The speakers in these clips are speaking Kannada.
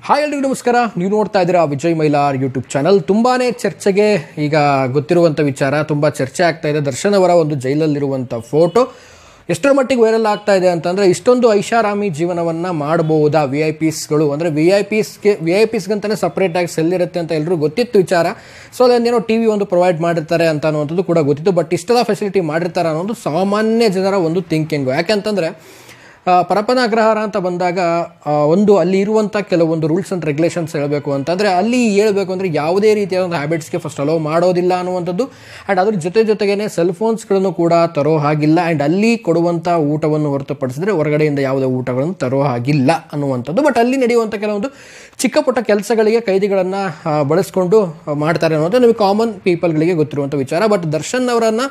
ಹಾಯ್ ಎಲ್ರಿಗೂ ನಮಸ್ಕಾರ. ನೀವು ನೋಡ್ತಾ ಇದ್ದೀರಾ ವಿಜಯ್ ಮೈಲಾರ್ ಯೂಟ್ಯೂಬ್ ಚಾನಲ್. ತುಂಬಾನೇ ಚರ್ಚೆಗೆ ಈಗ ಗೊತ್ತಿರುವಂಥ ವಿಚಾರ, ತುಂಬ ಚರ್ಚೆ ಆಗ್ತಾ ಇದೆ. ದರ್ಶನ್ ಅವರ ಒಂದು ಜೈಲಲ್ಲಿರುವಂಥ ಫೋಟೋ ಎಷ್ಟರ ಮಟ್ಟಿಗೆ ವೈರಲ್ ಆಗ್ತಾ ಇದೆ ಅಂತಂದರೆ, ಇಷ್ಟೊಂದು ಐಷಾರಾಮಿ ಜೀವನವನ್ನು ಮಾಡಬಹುದಾ VIP ಅಂದರೆ VIP ಸಪ್ರೇಟಾಗಿ ಸೆಲ್ ಇರುತ್ತೆ ಅಂತ ಎಲ್ಲರೂ ಗೊತ್ತಿತ್ತು ವಿಚಾರ. ಸೊ ಅದೇನೋ TV ಒಂದು ಪ್ರೊವೈಡ್ ಮಾಡಿರ್ತಾರೆ ಅಂತ ಅನ್ನೋಂಥದ್ದು ಕೂಡ ಗೊತ್ತಿತ್ತು. ಬಟ್ ಇಷ್ಟೆಲ್ಲ ಫೆಸಿಲಿಟಿ ಮಾಡಿರ್ತಾರೆ ಅನ್ನೋದು ಸಾಮಾನ್ಯ ಜನರ ಒಂದು ಥಿಂಕಿಂಗು. ಯಾಕೆಂತಂದರೆ ಪರಪ್ಪನ ಅಗ್ರಹಾರ ಅಂತ ಬಂದಾಗ ಒಂದು ಅಲ್ಲಿ ಇರುವಂಥ ಕೆಲವೊಂದು ರೂಲ್ಸ್ ಆ್ಯಂಡ್ ರೆಗ್ಯುಲೇಷನ್ಸ್ ಹೇಳಬೇಕು ಅಂತಂದರೆ, ಅಲ್ಲಿ ಹೇಳಬೇಕು ಅಂದರೆ ಯಾವುದೇ ರೀತಿಯಾದ ಒಂದು ಹ್ಯಾಬಿಟ್ಸ್ಗೆ ಫಸ್ಟ್ ಅಲೋ ಮಾಡೋದಿಲ್ಲ ಅನ್ನುವಂಥದ್ದು. ಆ್ಯಂಡ್ ಅದ್ರ ಜೊತೆಗೇ ಸೆಲ್ ಫೋನ್ಸ್ಗಳನ್ನು ಕೂಡ ತರೋ ಹಾಗಿಲ್ಲ. ಆ್ಯಂಡ್ ಅಲ್ಲಿ ಕೊಡುವಂಥ ಊಟವನ್ನು ಹೊರತುಪಡಿಸಿದ್ರೆ ಹೊರಗಡೆಯಿಂದ ಯಾವುದೇ ಊಟಗಳನ್ನು ತರೋ ಹಾಗಿಲ್ಲ ಅನ್ನುವಂಥದ್ದು. ಬಟ್ ಅಲ್ಲಿ ನಡೆಯುವಂಥ ಕೆಲವೊಂದು ಚಿಕ್ಕ ಪುಟ್ಟ ಕೆಲಸಗಳಿಗೆ ಕೈದಿಗಳನ್ನು ಬಳಸ್ಕೊಂಡು ಮಾಡ್ತಾರೆ ಅನ್ನೋದು ನಮಗೆ ಕಾಮನ್ ಪೀಪಲ್ಗಳಿಗೆ ಗೊತ್ತಿರುವಂಥ ವಿಚಾರ. ಬಟ್ ದರ್ಶನ್ ಅವರನ್ನು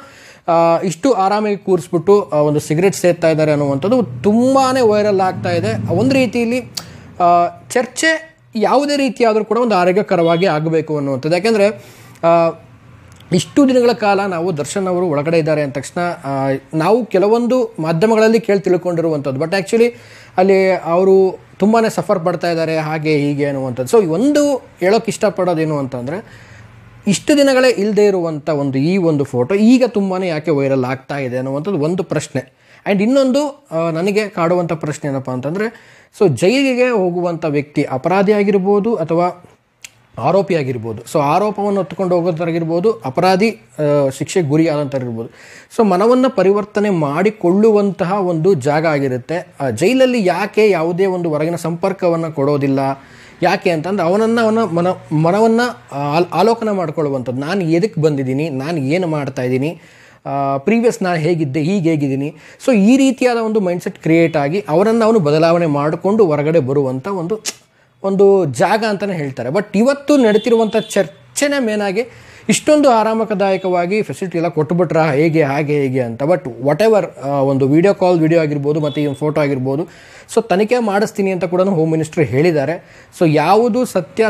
ಇಷ್ಟು ಆರಾಮಾಗಿ ಕೂರಿಸ್ಬಿಟ್ಟು ಒಂದು ಸಿಗರೇಟ್ ಸೇರ್ತಾ ಇದ್ದಾರೆ ಅನ್ನುವಂಥದ್ದು ತುಂಬಾ ವೈರಲ್ ಆಗ್ತಾ ಇದೆ. ಒಂದು ರೀತಿಯಲ್ಲಿ ಚರ್ಚೆ ಯಾವುದೇ ರೀತಿಯಾದರೂ ಕೂಡ ಒಂದು ಆರೋಗ್ಯಕರವಾಗಿ ಆಗಬೇಕು ಅನ್ನುವಂಥದ್ದು. ಯಾಕೆಂದರೆ ಇಷ್ಟು ದಿನಗಳ ಕಾಲ ನಾವು ದರ್ಶನ್ ಅವರು ಒಳಗಡೆ ಇದ್ದಾರೆ ಅಂದ ತಕ್ಷಣ ನಾವು ಕೆಲವೊಂದು ಮಾಧ್ಯಮಗಳಲ್ಲಿ ತಿಳ್ಕೊಂಡಿರುವಂಥದ್ದು. ಬಟ್ ಆ್ಯಕ್ಚುಲಿ ಅಲ್ಲಿ ಅವರು ತುಂಬಾ ಸಫರ್ ಪಡ್ತಾ ಇದ್ದಾರೆ ಹಾಗೆ ಹೀಗೆ ಅನ್ನುವಂಥದ್ದು. ಸೊ ಒಂದು ಹೇಳೋಕ್ಕೆ ಇಷ್ಟಪಡೋದೇನು ಅಂತಂದರೆ, ಇಷ್ಟು ದಿನಗಳೇ ಇಲ್ಲದೆ ಇರುವಂಥ ಈ ಒಂದು ಫೋಟೋ ಈಗ ತುಂಬಾ ಯಾಕೆ ವೈರಲ್ ಆಗ್ತಾ ಇದೆ ಅನ್ನುವಂಥದ್ದು ಒಂದು ಪ್ರಶ್ನೆ. ಆ್ಯಂಡ್ ಇನ್ನೊಂದು ನನಗೆ ಕಾಡುವಂಥ ಪ್ರಶ್ನೆ ಏನಪ್ಪ ಅಂತಂದರೆ, ಸೊ ಜೈಲಿಗೆ ಹೋಗುವಂಥ ವ್ಯಕ್ತಿ ಅಪರಾಧಿ ಆಗಿರ್ಬೋದು ಅಥವಾ ಆರೋಪಿ ಆಗಿರ್ಬೋದು. ಸೊ ಆರೋಪವನ್ನು ಹೊತ್ತುಕೊಂಡು ಹೋಗೋದಾಗಿರ್ಬೋದು, ಅಪರಾಧಿ ಶಿಕ್ಷೆಗೆ ಗುರಿ ಆದಂಥವ್ರಿರ್ಬೋದು. ಸೊ ಮನವನ್ನು ಪರಿವರ್ತನೆ ಮಾಡಿಕೊಳ್ಳುವಂತಹ ಒಂದು ಜಾಗ ಆಗಿರುತ್ತೆ. ಜೈಲಲ್ಲಿ ಯಾಕೆ ಯಾವುದೇ ಒಂದು ಹೊರಗಿನ ಸಂಪರ್ಕವನ್ನು ಕೊಡೋದಿಲ್ಲ? ಯಾಕೆ ಅಂತಂದ್ರೆ ಅವನ ಮನವನ್ನು ಆಲೋಕನ ಮಾಡ್ಕೊಳ್ಳುವಂಥದ್ದು. ನಾನು ಎದಕ್ಕೆ ಬಂದಿದ್ದೀನಿ, ನಾನು ಏನು ಮಾಡ್ತಾ ಇದ್ದೀನಿ, ಪ್ರೀವಿಯಸ್ ನಾನು ಹೇಗಿದ್ದೆ, ಹೇಗಿದ್ದೀನಿ. ಸೊ ಈ ರೀತಿಯಾದ ಒಂದು ಮೈಂಡ್ಸೆಟ್ ಕ್ರಿಯೇಟ್ ಆಗಿ ಅವನು ಬದಲಾವಣೆ ಮಾಡಿಕೊಂಡು ಹೊರಗಡೆ ಬರುವಂಥ ಒಂದು ಜಾಗ ಅಂತಲೇ ಹೇಳ್ತಾರೆ. ಬಟ್ ಇವತ್ತು ನಡೀತಿರುವಂಥ ಚರ್ಚೆನೇ ಮೇನಾಗಿ ಇಷ್ಟೊಂದು ಆರಾಮದಾಯಕವಾಗಿ ಫೆಸಿಲಿಟಿ ಎಲ್ಲ ಕೊಟ್ಟುಬಿಟ್ರಾ ಹೇಗೆ ಅಂತ. ಬಟ್ ವಾಟ್ ಎವರ್ ಒಂದು ವಿಡಿಯೋ ಆಗಿರ್ಬೋದು ಮತ್ತು ಈ ಫೋಟೋ ಆಗಿರ್ಬೋದು, ಸೊ ತನಿಖೆ ಮಾಡಿಸ್ತೀನಿ ಅಂತ ಕೂಡ ಹೋಮ್ ಮಿನಿಸ್ಟ್ರಿ ಹೇಳಿದ್ದಾರೆ. ಸೊ ಯಾವುದು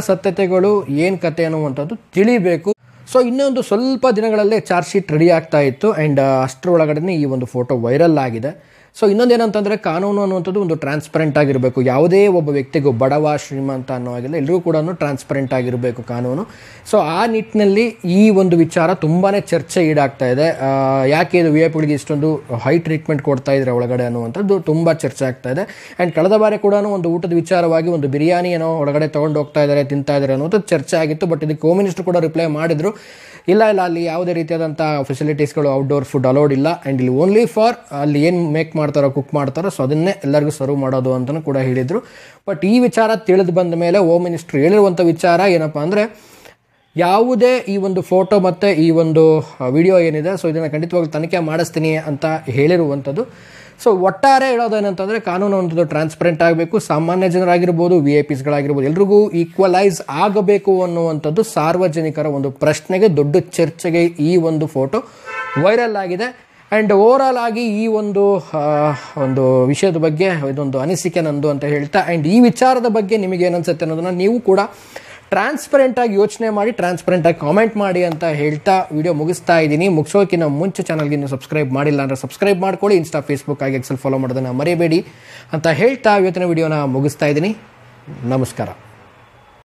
ಸತ್ಯತೆಗಳು ಏನು ಕತೆ ಅನ್ನುವಂಥದ್ದು ತಿಳಿಬೇಕು. ಸೊ ಇನ್ನೊಂದು ಸ್ವಲ್ಪ ದಿನಗಳಲ್ಲೇ ಚಾರ್ಜ್ ಶೀಟ್ ರೆಡಿ ಆಗ್ತಾ ಇತ್ತು. ಆ್ಯಂಡ್ ಅಷ್ಟರೊಳಗಡೆ ಈ ಒಂದು ಫೋಟೋ ವೈರಲ್ ಆಗಿದೆ. ಸೊ ಇನ್ನೊಂದೇನಂತಂದರೆ, ಕಾನೂನು ಅನ್ನುವಂಥದ್ದು ಒಂದು ಟ್ರಾನ್ಸ್ಪರೆಂಟ್ ಆಗಿರಬೇಕು. ಯಾವುದೇ ಒಬ್ಬ ವ್ಯಕ್ತಿಗೂ ಬಡವ ಶ್ರೀಮಂತ ಅನ್ನೋ ಆಗಿಲ್ಲ, ಎಲ್ಲರೂ ಕೂಡ ಟ್ರಾನ್ಸ್ಪರೆಂಟ್ ಆಗಿರಬೇಕು ಕಾನೂನು. ಸೊ ಆ ನಿಟ್ಟಿನಲ್ಲಿ ಈ ಒಂದು ವಿಚಾರ ತುಂಬಾ ಚರ್ಚೆ ಈಡಾಗ್ತಾ ಇದೆ. ಯಾಕೆ ಇದು VIP ಇಷ್ಟೊಂದು ಹೈ ಟ್ರೀಟ್ಮೆಂಟ್ ಕೊಡ್ತಾ ಇದ್ದಾರೆ ಒಳಗಡೆ ಅನ್ನುವಂಥದ್ದು ತುಂಬ ಚರ್ಚೆ ಆಗ್ತಾ ಇದೆ. ಆ್ಯಂಡ್ ಕಳೆದ ಬಾರಿ ಕೂಡ ಒಂದು ಊಟದ ವಿಚಾರವಾಗಿ ಒಂದು ಬಿರಿಯಾನಿ ಏನೋ ಒಳಗಡೆ ತೊಗೊಂಡು ಹೋಗ್ತಾ ಇದ್ದಾರೆ, ತಿಂತಾ ಇದ್ದಾರೆ ಅನ್ನೋದು ಚರ್ಚೆ ಆಗಿತ್ತು. ಬಟ್ ಇದಕ್ಕೆ ಹೋಮ್ ಮಿನಿಸ್ಟರ್ ಕೂಡ ರಿಪ್ಲೈ ಮಾಡಿದ್ರು, ಇಲ್ಲ ಅಲ್ಲಿ ಯಾವುದೇ ರೀತಿಯಾದಂಥ ಫೆಸಿಲಿಟೀಸ್ಗಳು ಔಟ್ಡೋರ್ ಫುಡ್ ಅಲೋಡ್ ಇಲ್ಲ. ಆ್ಯಂಡ್ ಇಲ್ಲಿ ಓನ್ಲಿ ಫಾರ್ ಅಲ್ಲಿ ಏನು ಕುಕ್ ಮಾಡ್ತಾರೋ ಸೊ ಅದನ್ನೇ ಎಲ್ಲರಿಗೂ ಸರ್ವ್ ಮಾಡೋದು ಅಂತಲೂ ಕೂಡ ಹೇಳಿದರು. ಬಟ್ ಈ ವಿಚಾರ ತಿಳಿದು ಬಂದ ಮೇಲೆ ಹೋಮ್ ಮಿನಿಸ್ಟ್ರಿ ಹೇಳಿರುವಂಥ ವಿಚಾರ ಏನಪ್ಪ ಅಂದರೆ, ಯಾವುದೇ ಈ ಒಂದು ಫೋಟೋ ಮತ್ತು ಈ ಒಂದು ವಿಡಿಯೋ ಏನಿದೆ ಸೊ ಇದನ್ನು ಖಂಡಿತವಾಗ್ಲೂ ತನಿಖೆ ಮಾಡಿಸ್ತೀನಿ ಅಂತ ಹೇಳಿರುವಂಥದ್ದು. ಸೊ ಒಟ್ಟಾರೆ ಹೇಳೋದೇನಂತಂದರೆ, ಕಾನೂನು ಅನ್ನೋದು ಟ್ರಾನ್ಸ್ಪರೆಂಟ್ ಆಗಬೇಕು. ಸಾಮಾನ್ಯ ಜನರಾಗಿರ್ಬೋದು, VIPsಗಳಾಗಿರ್ಬೋದು, ಎಲ್ರಿಗೂ ಈಕ್ವಲೈಸ್ ಆಗಬೇಕು ಅನ್ನುವಂಥದ್ದು ಸಾರ್ವಜನಿಕರ ಒಂದು ಪ್ರಶ್ನೆಗೆ, ದೊಡ್ಡ ಚರ್ಚೆಗೆ ಈ ಒಂದು ಫೋಟೋ ವೈರಲ್ ಆಗಿದೆ. ಆ್ಯಂಡ್ ಓವರಾಲ್ ಆಗಿ ಈ ಒಂದು ವಿಷಯದ ಬಗ್ಗೆ ಇದೊಂದು ಅನಿಸಿಕೆ ನಂದು ಅಂತ ಹೇಳ್ತಾ, ಆ್ಯಂಡ್ ಈ ವಿಚಾರದ ಬಗ್ಗೆ ನಿಮಗೆ ಏನನ್ಸುತ್ತೆ ಅನ್ನೋದನ್ನು ನೀವು ಕೂಡ ಟ್ರಾನ್ಸ್ಪರೆಂಟಾಗಿ ಯೋಚನೆ ಮಾಡಿ, ಟ್ರಾನ್ಸ್ಪರೆಂಟಾಗಿ ಕಾಮೆಂಟ್ ಮಾಡಿ ಅಂತ ಹೇಳ್ತಾ ವಿಡಿಯೋ ಮುಗಿಸ್ತಾ ಇದ್ದೀನಿ. ಮುಗಿಸೋಕ್ಕಿಂತ ಮುಂಚೆ ಚಾನಲ್ಗೆ ಇನ್ನೂ ಸಬ್ಸ್ಕ್ರೈಬ್ ಮಾಡಿಲ್ಲ ಅಂದರೆ ಸಬ್ಸ್ಕ್ರೈಬ್ ಮಾಡ್ಕೊಳ್ಳಿ. ಇನ್ಸ್ಟಾ, ಫೇಸ್ಬುಕ್ ಆಗಿ ಎಕ್ಸೆಲ್ ಫಾಲೋ ಮಾಡೋದನ್ನು ಮರೆಯಬೇಡಿ ಅಂತ ಹೇಳ್ತಾ ಇವತ್ತಿನ ವಿಡಿಯೋನ ಮುಗಿಸ್ತಾ ಇದ್ದೀನಿ. ನಮಸ್ಕಾರ.